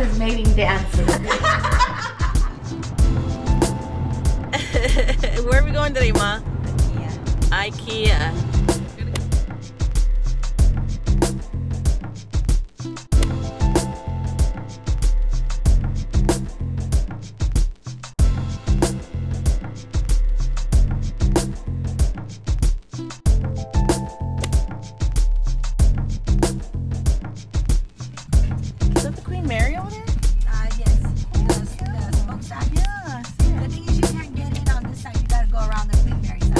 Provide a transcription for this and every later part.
his mating dance. Where are we going today, Ma? IKEA. Is that the Queen Mary over there? Yes. The smokestack. Yeah. The thing is, you can't get in on this side. You gotta go around the Queen Mary side.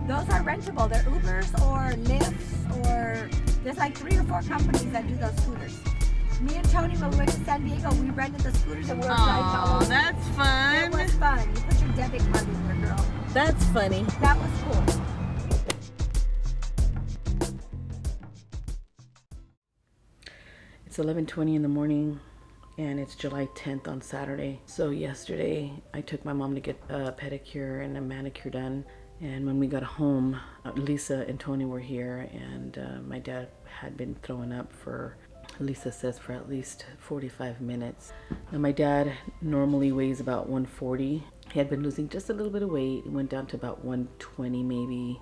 Those are rentable. They're Ubers or Lyfts, or there's like 3 or 4 companies that do those scooters. Me and Tony, when we went to San Diego, we rented the scooters and we were driving all Oh, over. that's fun. It was fun. You put your debit card in there, girl. That's funny. That was cool. It's 11:20 in the morning and it's July 10th on Saturday. So yesterday I took my mom to get a pedicure and a manicure done. And when we got home, Lisa and Tony were here, and my dad had been throwing up for, Lisa says, for at least 45 minutes. Now my dad normally weighs about 140. He had been losing just a little bit of weight. It went down to about 120, maybe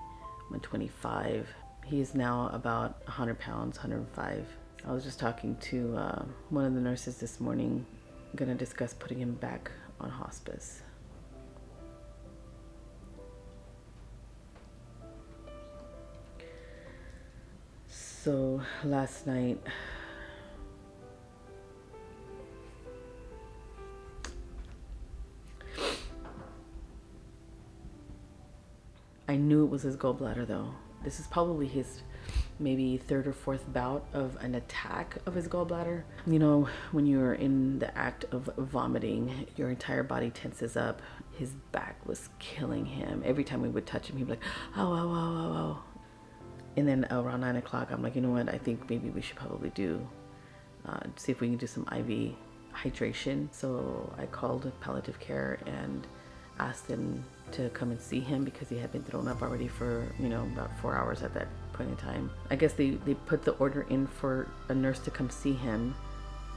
125. He's now about 100 pounds, 105. I was just talking to one of the nurses this morning. I'm gonna discuss putting him back on hospice. So last night, I knew it was his gallbladder though. This is probably his maybe 3rd or 4th bout of an attack of his gallbladder. You know, when you're in the act of vomiting, your entire body tenses up. His back was killing him. Every time we would touch him, he'd be like, oh, oh, oh, oh, oh. And then around 9 o'clock, I'm like, you know what? I think maybe we should probably do, see if we can do some IV hydration. So I called palliative care and asked them to come and see him because he had been thrown up already for, you know, about 4 hours at that point in time. I guess they put the order in for a nurse to come see him.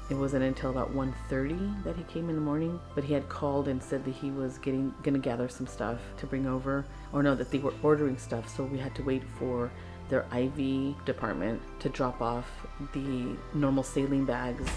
It wasn't until about 1:30 that he came in the morning, but he had called and said that he was gonna gather some stuff to bring over, or no, that they were ordering stuff. So we had to wait for their IV department to drop off the normal saline bags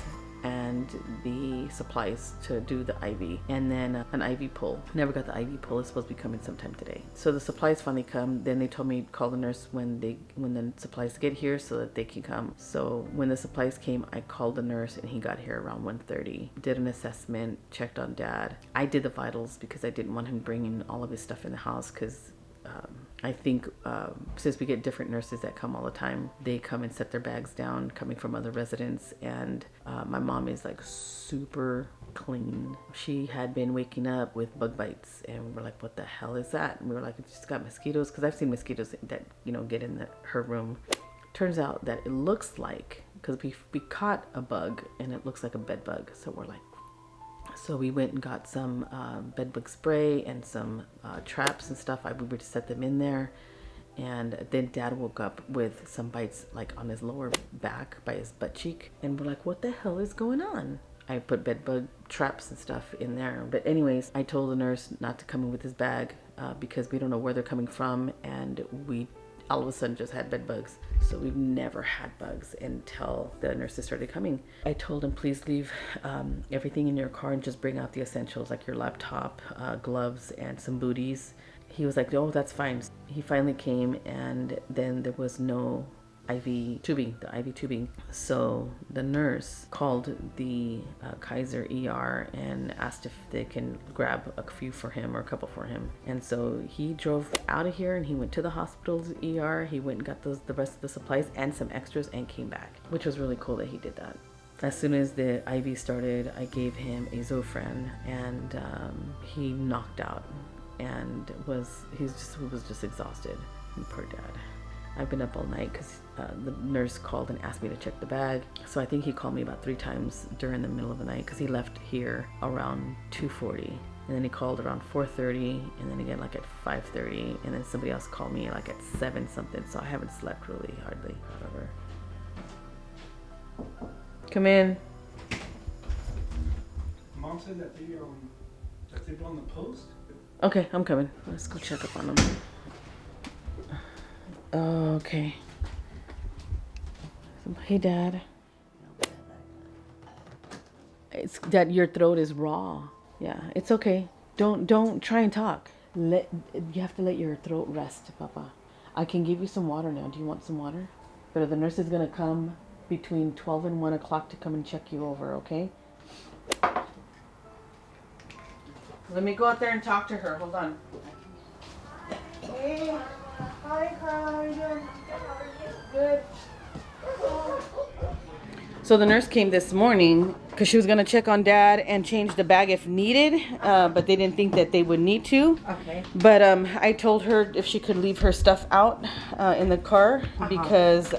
and the supplies to do the IV, and then an IV pull. Never got the IV pull. It's supposed to be coming sometime today. So the supplies finally come. Then they told me call the nurse when the supplies get here so that they can come. So when the supplies came, I called the nurse and he got here around 1:30. Did an assessment, checked on Dad. I did the vitals because I didn't want him bringing all of his stuff in the house because I think since we get different nurses that come all the time, they come and set their bags down coming from other residents, and my mom is like super clean. She had been waking up with bug bites, and we were like, what the hell is that? And we were like, it's just got mosquitoes, because I've seen mosquitoes that, you know, get in her room. Turns out that it looks like, because we caught a bug and it looks like a bed bug. So we're like, so we went and got some bed bug spray and some traps and stuff. We were to set them in there. And then Dad woke up with some bites like on his lower back by his butt cheek. And we're like, what the hell is going on? I put bed bug traps and stuff in there. But anyways, I told the nurse not to come in with his bag because we don't know where they're coming from. And we all of a sudden just had bed bugs. So we've never had bugs until the nurses started coming. I told him, please leave everything in your car and just bring out the essentials like your laptop, gloves, and some booties. He was like, oh, that's fine. He finally came, and then there was no IV tubing, the IV tubing. So the nurse called the Kaiser ER and asked if they can grab a few for him or a couple for him. And so he drove out of here and he went to the hospital's ER. He went and got the rest of the supplies and some extras and came back, which was really cool that he did that. As soon as the IV started, I gave him a Zofran, and he knocked out. And he was just exhausted. And poor Dad. I've been up all night because the nurse called and asked me to check the bag. So I think he called me about 3 times during the middle of the night because he left here around 2:40, and then he called around 4:30, and then again like at 5:30, and then somebody else called me like at 7 something. So I haven't slept really hardly. However, come in. Mom said that they go on the post. Okay, I'm coming. Let's go check up on them. Okay. Hey, Dad. It's that your throat is raw. Yeah, it's okay. Don't try and talk. You have to let your throat rest, Papa. I can give you some water now. Do you want some water? But the nurse is gonna come between 12 and 1 o'clock to come and check you over. Okay. Let me go out there and talk to her. Hold on. Hey. Hi, Carl. How are you doing? Good. So the nurse came this morning because she was going to check on Dad and change the bag if needed, but they didn't think that they would need to. Okay. But I told her if she could leave her stuff out in the car because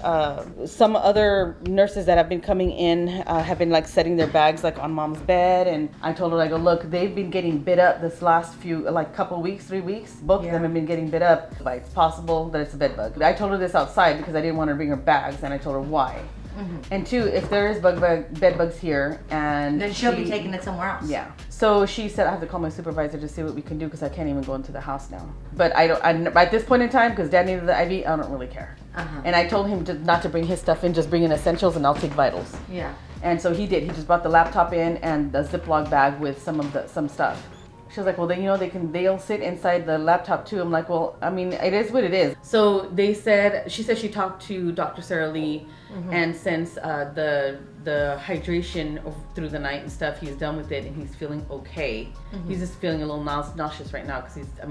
some other nurses that have been coming in have been like setting their bags like on Mom's bed, and I told her, I go, look, they've been getting bit up this last few like couple weeks, 3 weeks. Both of them have been getting bit up. But it's possible that it's a bed bug. I told her this outside because I didn't want her to bring her bags, and I told her why. Mm-hmm. And 2, if there is bed bugs here, and then she'll be taking it somewhere else. Yeah. So she said I have to call my supervisor to see what we can do because I can't even go into the house now. But I at this point in time, because Dad needed the IV, I don't really care. And I told him not to bring his stuff in, just bring in essentials, and I'll take vitals. Yeah. And so he did. He just brought the laptop in and the Ziploc bag with some stuff. She was like, well, then, they'll sit inside the laptop too. I'm like, well, I mean, it is what it is. So she said she talked to Dr. Sarah Lee, and since the hydration through the night and stuff, he's done with it and he's feeling okay. He's just feeling a little nauseous right now because he had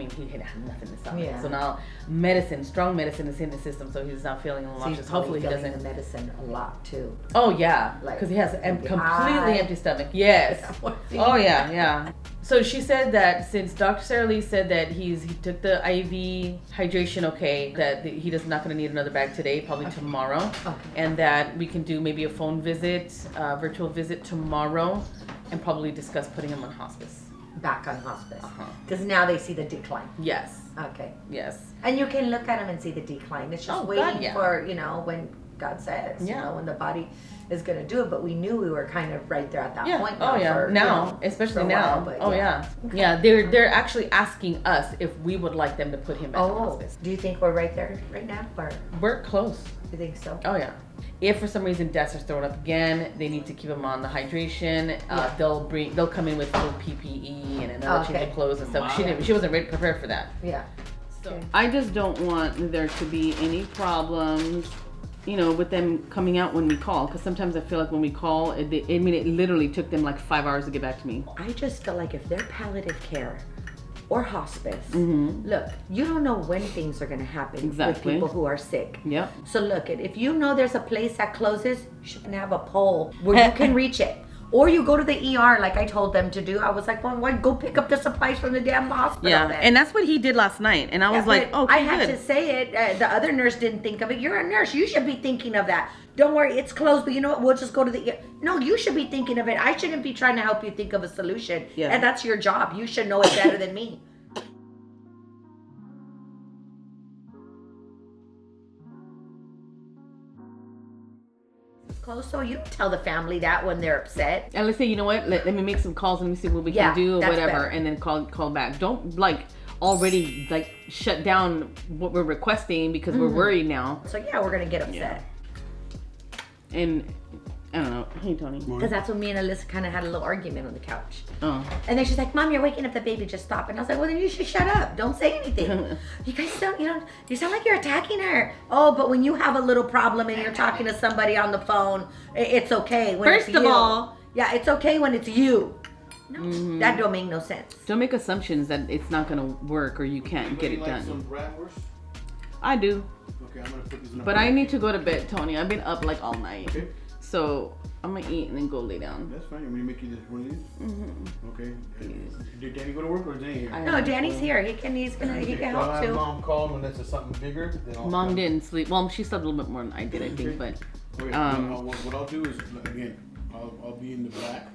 nothing to stop it. So now strong medicine is in the system, so he's now feeling a little nauseous. Hopefully he doesn't. The medicine a lot too. Oh yeah, because he has a completely empty stomach. Yes. Oh yeah. So she said that since Dr. Sarah Lee said that he took the IV hydration okay, that he's not going to need another bag today, probably tomorrow, and that we can do maybe a phone visit, virtual visit tomorrow, and probably discuss putting him on hospice. Back on hospice. Because now they see the decline. Yes. Okay. Yes. And you can look at him and see the decline. It's just waiting for, when God says, when the body is going to do it. But we knew we were kind of right there at that point. Now. Especially now. Yeah, they're actually asking us if we would like them to put him back on hospice. Do you think we're right there right now? Or? We're close. You think so? Oh yeah. If for some reason deaths are thrown up again, they need to keep him on the hydration. They'll come in with full PPE and another change of clothes and stuff. Wow. She wasn't prepared for that. Yeah. So I just don't want there to be any problems, with them coming out when we call. Because sometimes I feel like when we call, it literally took them like 5 hours to get back to me. I just feel like if they're palliative care or hospice, look, you don't know when things are going to happen with people who are sick. Yep. So look, if you know there's a place that closes, you shouldn't have a pole where you can reach it. Or you go to the ER like I told them to do. I was like, well, why go pick up the supplies from the damn hospital? Yeah, then? and that's what he did last night. And I was like, but okay, I had good. to say it. The other nurse didn't think of it. You're a nurse. You should be thinking of that. Don't worry, it's closed, but you know what? We'll just go to the... No, you should be thinking of it. I shouldn't be trying to help you think of a solution. Yeah. And that's your job. You should know it better than me. Close, so you don't tell the family that when they're upset. And let's say, you know what? Let me make some calls and let me see what we Yeah, can do or that's whatever, better. and then call back. Don't like already like shut down what we're requesting because we're worried now. So yeah, we're gonna get upset. And I don't know. Hey, Tony. Because that's when me and Alyssa kind of had a little argument on the couch. Oh. And then she's like, Mom, you're waking up the baby, just stop. And I was like, well, then you should shut up. Don't say anything. You guys don't, you sound like you're attacking her. Oh, but when you have a little problem and you're talking to somebody on the phone, it's okay. When First it's of you. all, yeah, it's okay when it's you. No, that don't make no sense. don't make assumptions that it's not gonna work or you can't get it Like done. some bratwurst? I do, Okay, I'm gonna put this in a but I need to go to bed, Tony. I've been up like all night, Okay, so I'm gonna eat and then go lay down. that's fine. I'm gonna make you this one of these. Okay. Did Danny go to work or is Danny here? No, Danny's here. He can I'll help have too. Mom call him unless it's something bigger. Then I'll Mom come. didn't sleep. Well, she slept a little bit more than I did, I think, but Okay, what I'll do is again, I'll be in the back.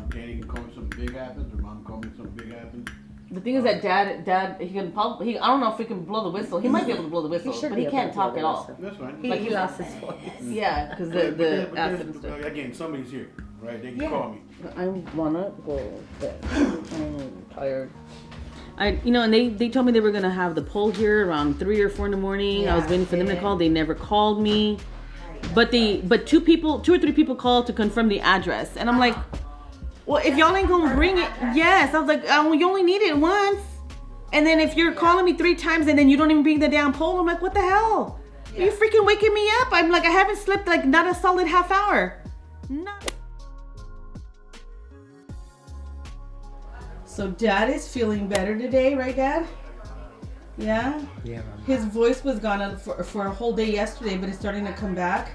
Danny can call me something big happens, or Mom call me something big happens. the thing is that Dad, he can probably, I don't know if he can blow the whistle. He might be able to blow the whistle, should but be he able can't to blow talk the at all. whistle. That's fine. He lost his voice. Yeah, because But the there's- acid and stuff. again, somebody's here, right? They can Yeah. call me. I wanna go to bed. I'm tired. And they told me they were gonna have the poll here around 3 or 4 in the morning. I was Yeah, waiting for them to yeah. call. They never called me. But 2 or 3 people called to confirm the address, and I'm like, well, if y'all ain't gonna bring it, yes. I was like, you only need it once, and then if you're calling me 3 times and then you don't even bring the damn poll, I'm like, what the hell? Are you freaking waking me up? I'm like, I haven't slept like not a solid half hour. Not. So Dad is feeling better today, right, Dad? Yeah? Yeah. His voice was gone for a whole day yesterday, but it's starting to come back.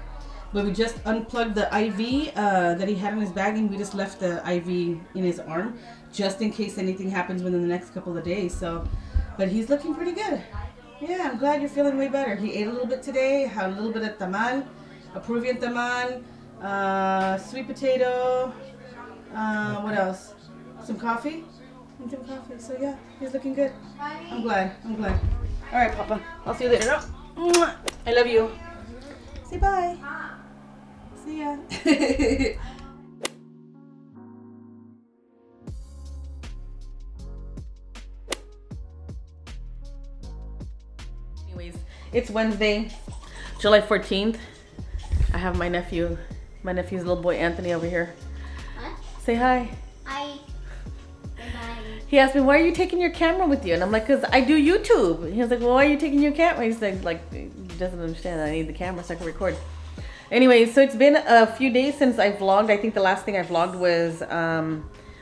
But we just unplugged the IV that he had in his bag, and we just left the IV in his arm, just in case anything happens within the next couple of days. So, but he's looking pretty good. Yeah, I'm glad you're feeling way better. He ate a little bit today, had a little bit of tamal, a Peruvian tamal, sweet potato, what else? Some coffee? And some coffee. So yeah, he's looking good. I'm glad. All right, Papa. I'll see you later. Mwah. I love you. Say bye. See ya. Anyways, it's Wednesday, July 14th. I have my nephew's little boy Anthony over here. What? Say hi. Hi. Bye-bye. He asked me, why are you taking your camera with you? And I'm like, because I do YouTube. He was like, well, why are you taking your camera? He's like, he doesn't understand. I need the camera so I can record. Anyway, so it's been a few days since I vlogged. I think the last thing I vlogged was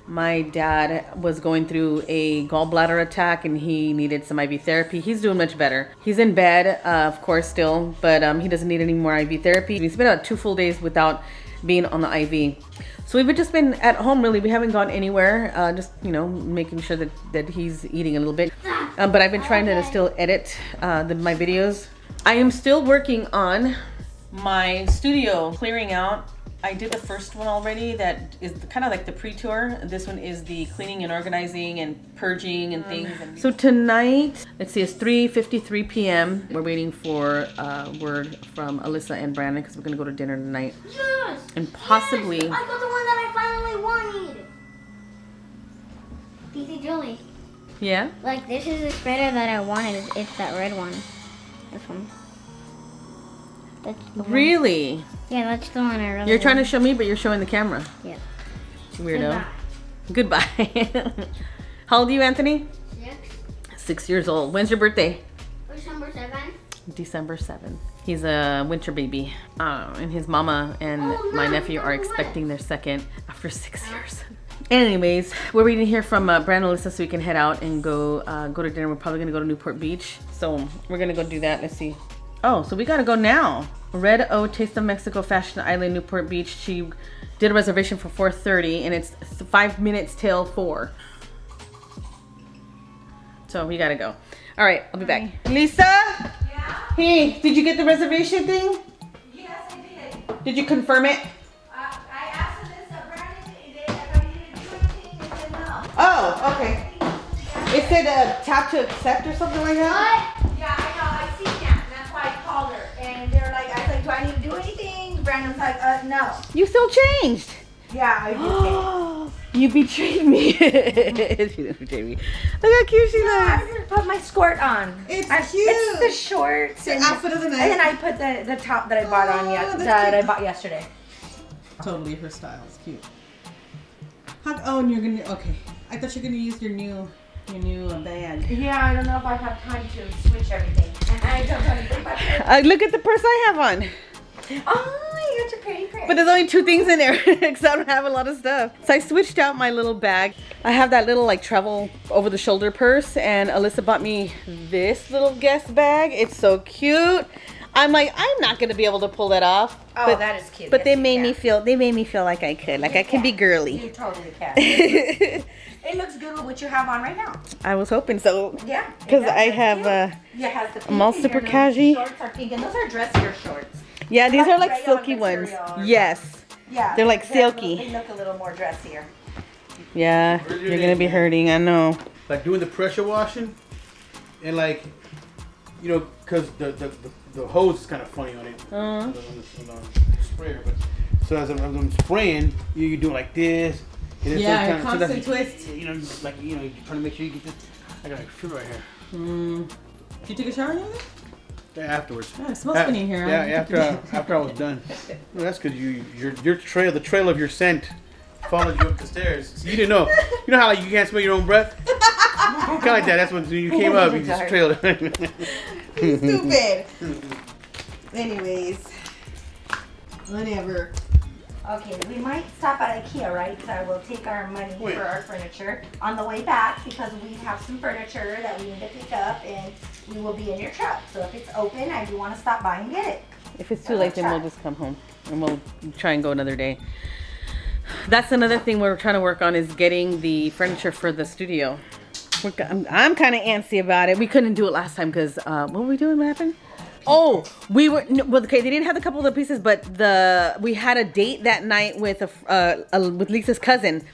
my dad was going through a gallbladder attack and he needed some IV therapy. He's doing much better. He's in bed, of course, still, but he doesn't need any more IV therapy. He's been about 2 full days without being on the IV. So we've just been at home, really. We haven't gone anywhere, just, making sure that he's eating a little bit. But I've been trying to still edit my videos. I am still working on my studio, clearing out. I did the first one already. That is kind of like the pre-tour. This one is the cleaning and organizing and purging and things. So tonight, let's see, it's 3:53 p.m. We're waiting for word from Alyssa and Brandon because we're gonna go to dinner tonight. Yes! And possibly... Yes! I got the one that I finally wanted! DC Julie. Yeah? Like, this is the spreader that I wanted. It's that red one. This one. That's the one. Really? Yeah, that's the one I really You're trying to want. show me, but you're showing the camera. Yeah. Weirdo. Goodbye. How old are you, Anthony? 6. 6 years old. When's your birthday? December 7th. December 7th. He's a winter baby. And his mama and my nephew are expecting their second after 6 years. Anyways, we're waiting to hear from Brandon and Alyssa so we can head out and go to dinner. We're probably gonna go to Newport Beach. So we're gonna go do that. Let's see. Oh, so we gotta go now. Red O Taste of Mexico, Fashion Island, Newport Beach. She did a reservation for 4:30, and it's 5 minutes till 4. So we gotta go. All right, I'll be back. Lisa? Yeah? Hey, did you get the reservation thing? Yes, I did. Did you confirm it? I asked Alyssa, Brandon, if I needed to do anything, and said no. Oh, okay. It said tap to accept or something like that? Yeah, I know, I seen that, and that's why I called her. And they're like, I was like, do I need to do anything? Brandon's like, no. You still changed. Yeah, I did. You betrayed me. She didn't betray me. Look how cute she I'm looks. gonna put my skirt on. It's It's cute. the shorts. Your outfit of the night. And then I put the top that I bought on I bought yesterday. Totally her style. It's cute. Oh, and you're gonna, okay. I thought you were gonna use your new bag. Yeah, I don't know if I have time to switch everything. And I don't know anything about it. Look at the purse I have on. Oh, you got your pretty purse. But there's only 2 things in there because I don't have a lot of stuff. So I switched out my little bag. I have that little like travel over the shoulder purse, and Alyssa bought me this little guest bag. It's so cute. I'm like, I'm not gonna be able to pull that off. Oh, but, that is cute. But Yes, they you made can. me feel like I could. Like I can be You girly. totally can. It looks good with what you have on right now. I was hoping so. Yeah. Because I have Yeah, it has the pink I'm all and super your little casual. Shorts are pink, and those are dressier shorts. yeah, these like are like rayon silky ones. material or Yes. Yeah. They're like silky. They look a little more dressier. Yeah, you're gonna be hurting, I know. Like doing the pressure washing, and like, you know, cause the hose is kind of funny on it, on the sprayer. But so as I'm spraying, you're doing like this. And then Yeah, sometimes- constant sometimes, twist. You know, like you're trying to make sure you get this. I got a feel right here. Did you take a shower yet? Yeah, afterwards. Yeah, it smells funny in here. Yeah, after I was done. Well, that's because the trail of your scent followed you up the stairs. So you didn't know. You know how like you can't smell your own breath? Kind of like that. That's when you came up, you just trailed it. Stupid. Anyways, whatever. Okay, we might stop at IKEA, right? So I will take our money Wait. for our furniture on the way back because we have some furniture that we need to pick up and we will be in your truck. So if it's open, I do want to stop by and get it. If it's too late, then we'll just come home and we'll try and go another day. That's another thing we're trying to work on is getting the furniture for the studio. I'm kind of antsy about it. We couldn't do it last time because what were we doing? What happened? Oh, we were well. Okay, they didn't have a couple of the pieces, but we had a date that night with with Lisa's cousin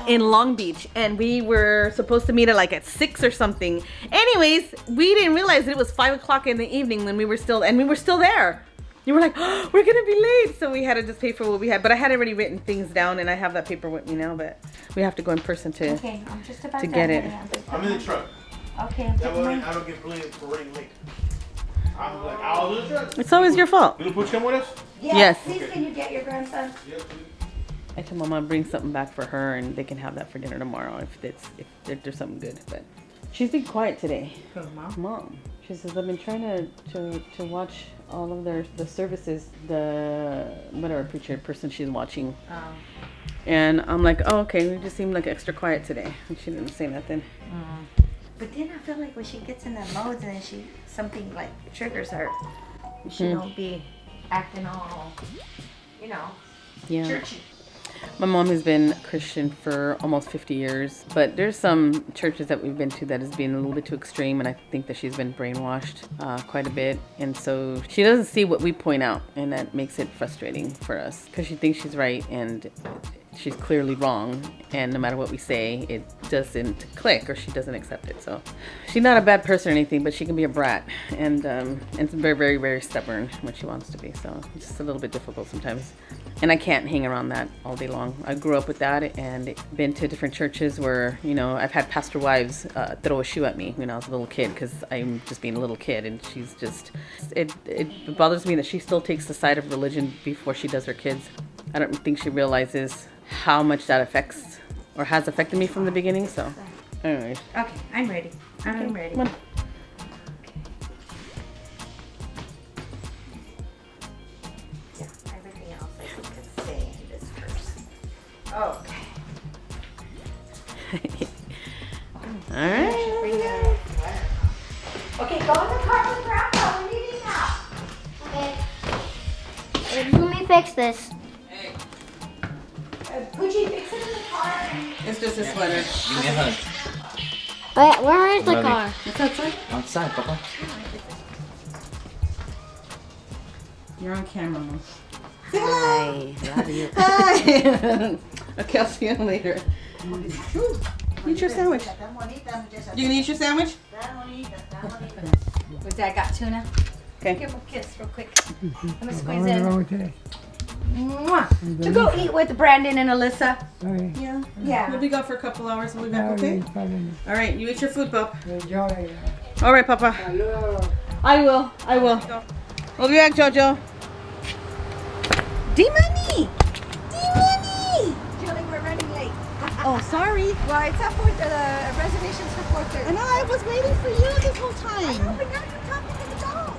in Long Beach, and we were supposed to meet at 6 or something. Anyways, we didn't realize that it was 5 o'clock in the evening when we were still there. You were like, oh, we're gonna be late, so we had to just pay for what we had. But I had already written things down, and I have that paper with me now. But we have to go in person to. Okay, I'm just about To done get it. getting on. I'm in the truck. Okay, I'm That putting way my... I don't get blamed for running late. I'm like, I'll do the truck. It's always your fault. Little Pooch come with us? Yes. Please, can you get your grandson? Yep. I told Mama to bring something back for her, and they can have that for dinner tomorrow if there's something good. But she's been quiet today. Mom. She says I've been trying to watch all of the services, the whatever preacher person she's watching, and I'm like, oh okay, we just seemed like extra quiet today. And she didn't say nothing. But then I feel like when she gets in that mode and then something like triggers her, she don't be acting all, Yeah. churchy. My mom has been Christian for almost 50 years, but there's some churches that we've been to that has been a little bit too extreme, and I think that she's been brainwashed quite a bit, and so she doesn't see what we point out, and that makes it frustrating for us because she thinks she's right and she's clearly wrong, and no matter what we say, it doesn't click or she doesn't accept it. So she's not a bad person or anything, but she can be a brat, and it's very, very, very stubborn when she wants to be. So it's just a little bit difficult sometimes. And I can't hang around that all day long. I grew up with that and been to different churches where, I've had pastor wives throw a shoe at me when I was a little kid because I'm just being a little kid, and she's just, it bothers me that she still takes the side of religion before she does her kids. I don't think she realizes how much that affects or has affected me from the beginning. So anyways. Okay, I'm ready. I'm ready. Come on. Yeah, everything else I think can stay in this purse. Okay. All right. Okay, go in the car with Grandpa. We're leaving now. fix this? Poochie, fix it in the car. It's just a sweater. Give me a hug. Wait, where is the Love you. car? It's outside. Outside, Papa. You're on camera, Mom. Hi, love you. Hi. Okay, I'll see you later. Eat your sandwich. You gonna eat your sandwich? What's that? Got tuna? Okay. Give him a kiss real quick. Let me squeeze in. Mwah. To go eat with Brandon and Alyssa. Yeah. Yeah. We'll be gone for a couple hours and we'll be back, okay? All right, you eat your food, Pop. All right, Papa. I will. We'll be back, Jojo. D-Money! D-Money! Julie, we're running late. Oh, sorry. Well, it's up for the reservations for 4:30. I know, I was waiting for you this whole time. But now you're talking to the dog.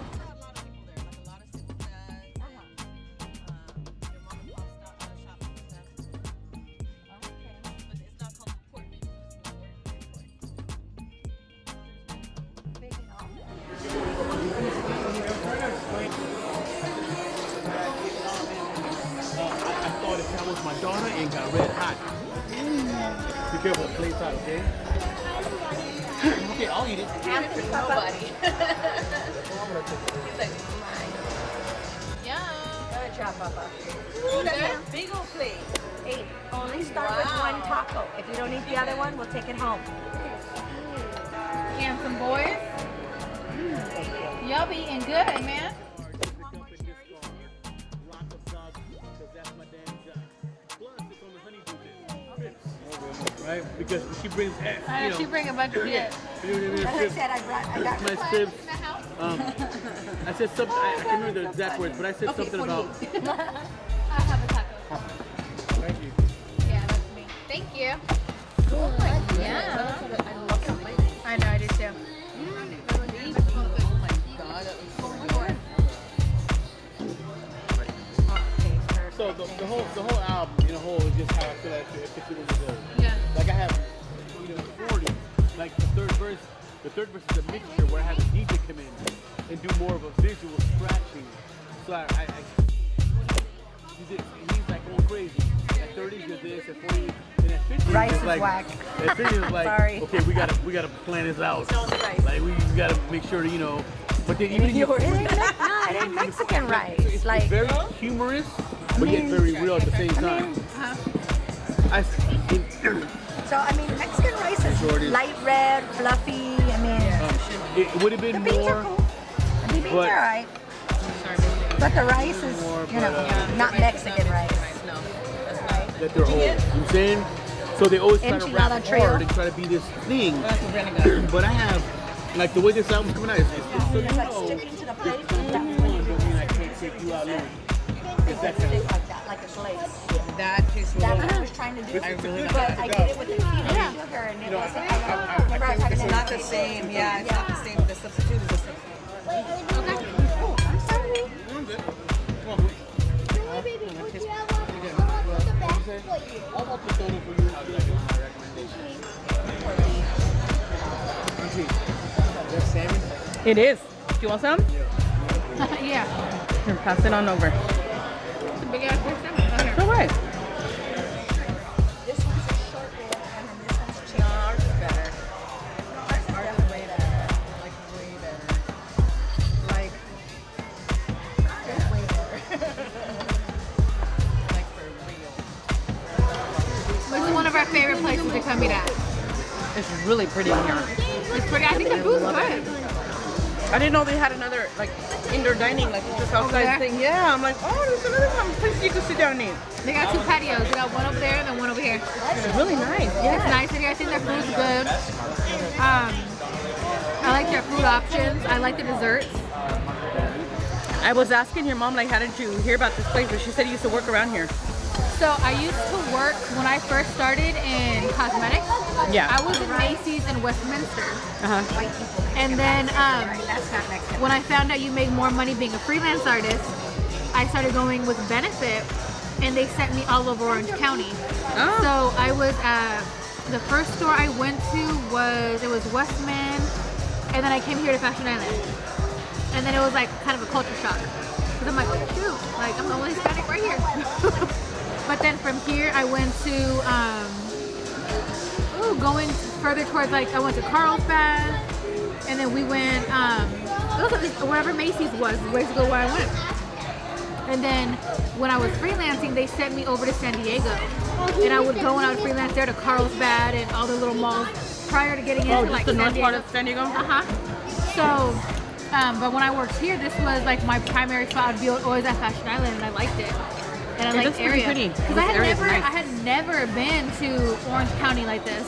I thought if that was my daughter and got red hot. Be careful, the plate's hot, okay? Okay, I'll eat it. Good job, Papa. Ooh, that's a big old plate. Hey, only start with one taco. If you don't eat the other one, we'll take it home. And some boys. Y'all be eating good, man. Right? Because she brings, you know, She bring a bunch of shit. As I said, I got my strips. I said something, I can't remember the exact words, but I said something about. I'll have a taco. Thank you. Yeah, that's me. Thank you. Yeah. I know, I do too. So the whole album, whole is just how I feel like it fits in with the Yeah. like I have, 40. Like the third verse is a mixture where I have the DJ come in and do more of a visual scratching. So I do this, and he's like going crazy. At 30, do this. At 40, and at 50, Rice it's is like, whack. At 50, it's like, Sorry. okay, we gotta plan this out. Like we gotta make sure to, But then even if No, it ain't Mexican rice. it's Like, very humorous, but yet very real at the same time. so I mean, Mexican rice is light red, fluffy. I mean, It would have been the beans more. are cool. The beans but- are alright. But the rice is, not Mexican rice. That they're old. You know what I'm saying? So they always try to rap Enchilada Trail. hard and try to be this thing. But I have, like the way this album's coming out, it's so It's like sticking to the plate. don't mean I can't take you out, Louis. It's that kind Stick of. like that, like a glaze. That tastes That's what I was trying to do. But I did it with the peanut sugar and it wasn't. Remember I was having It's not the same. Yeah, it's not the same. The substitute is the same. Oh, I'm sorry. I'm good. Come on, Louis. I'll walk the soda for you. I'll give you my recommendation. That's salmon? It is. Do you want some? Yeah. Here, pass it on over. It's a big ass person. No way. This one's a short roll and then this one's chicken. Ours is better. Ours is way better. Like way better. Like Way better. like for real. Which is one of our favorite places to come eat at. It's really pretty in here. It's pretty. I think the food's good. I didn't know they had another like indoor dining, like just outside there? thing. Yeah, I'm like, oh, there's another place you can sit down and eat. They got two patios. They got one over there and then one over here. It's really nice. It's Yeah. nice in here. I think their food's good. I like their food options. I like the desserts. I was asking your mom, like, how did you hear about this place? But she said you used to work around here. So I used to work when I first started in cosmetics. Yeah. I was in Macy's in Westminster. Uh-huh. And then That's not Mexican. when I found out you make more money being a freelance artist, I started going with benefit, and they sent me all over Orange County. Oh. So I was at the first store I went to was Westman, and then I came here to Fashion Island, and then it was like kind of a culture shock. Because I'm like, oh, shoot, like I'm the only Hispanic right here. But then from here, I went to, going further towards, like, I went to Carlsbad, and then we went, wherever Macy's was basically where I went. And then when I was freelancing, they sent me over to San Diego. And I would go and I would freelance there to Carlsbad and all the little malls prior to getting into like the San north Diego. part of San Diego? So, but when I worked here, this was like my primary spot. I'd be always at Fashion Island, and I liked it. And I liked the area. Pretty. Because I had never been to Orange County like this.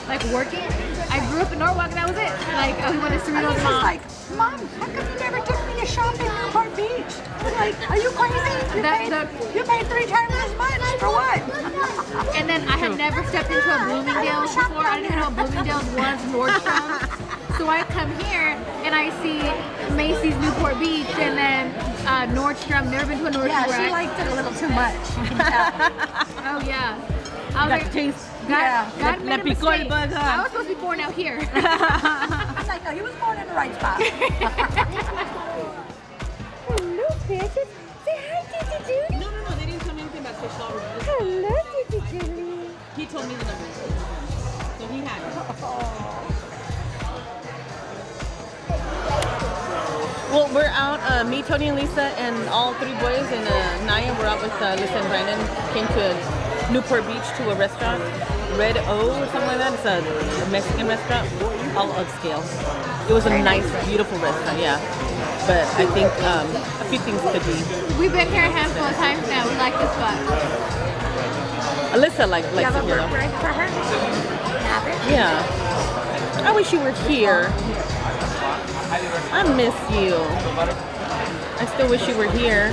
Like working, I grew up in Norwalk and that was it. Like we went to Cerritos Mall. Like, Mom, how come you never took me to shop in Newport Beach? I'm like, are you crazy? You paid 3 times as much for what? And then I had never stepped into a Bloomingdale's before. I didn't even know what Bloomingdale's was, Nordstrom. So I come here and I see Macy's Newport Beach and then Nordstrom. Never been to a Nordstrom. Yeah, she liked it a little too much. You can tell. Oh yeah. I was like, taste. God made a mistake. bug, huh? I was supposed to be born out here. I'm like, no, he was born in the right spot. Hello, precious. Say hi, Titi Judy. No, they didn't tell me anything about fish law. Hello, Titi Judy. He told me the number. So he had it. Well, we're out, me, Tony, and Lisa, and all 3 boys, and Naya, we're out with Lisa and Brandon. Came to Newport Beach to a restaurant, Red O or something like that. It's a Mexican restaurant, all upscale. It was a nice, beautiful restaurant, yeah. But I think a few things could be. We've been here a handful of times now. We like this spot. Alyssa likes it here, though. For her? Have it? Yeah. I wish you were here. I miss you. I still wish you were here.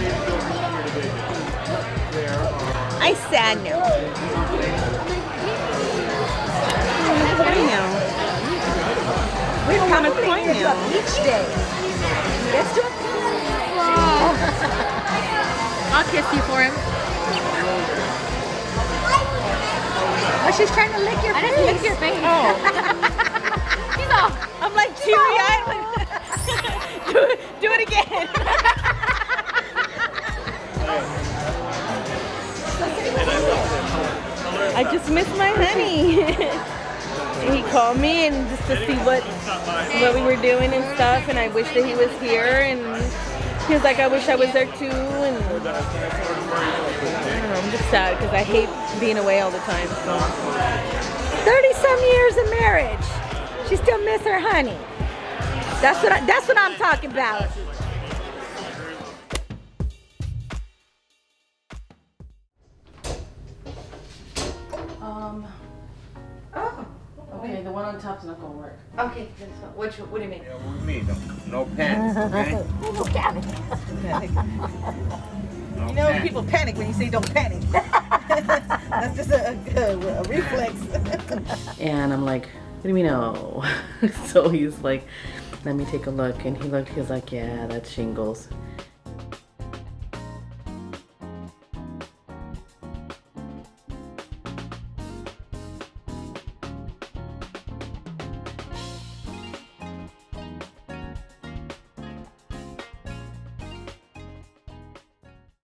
I sad now. I'm crying now. We're kind of probably crying going to do now. a beach day. Let's do it. I'll kiss you for him. Oh, she's trying to lick your I face. just licked your face. Oh. He's all. I'm like teary-eyed. Do it again. I just miss my honey. He called me and just to see what we were doing and stuff, and I wish that he was here, and he was like, I wish I was there too, and I don't know, I'm just sad because I hate being away all the time. So. 30-some years of marriage. She still miss her honey. That's what I'm talking about. Okay, the one on top's not gonna work. Okay, what do you mean? Yeah, what do you mean? No panic, okay? No panic. No You know, panic. people panic when you say don't panic. That's just a reflex. And I'm like, what do you mean no? So he's like, let me take a look. And he looked, he was like, yeah, that's shingles.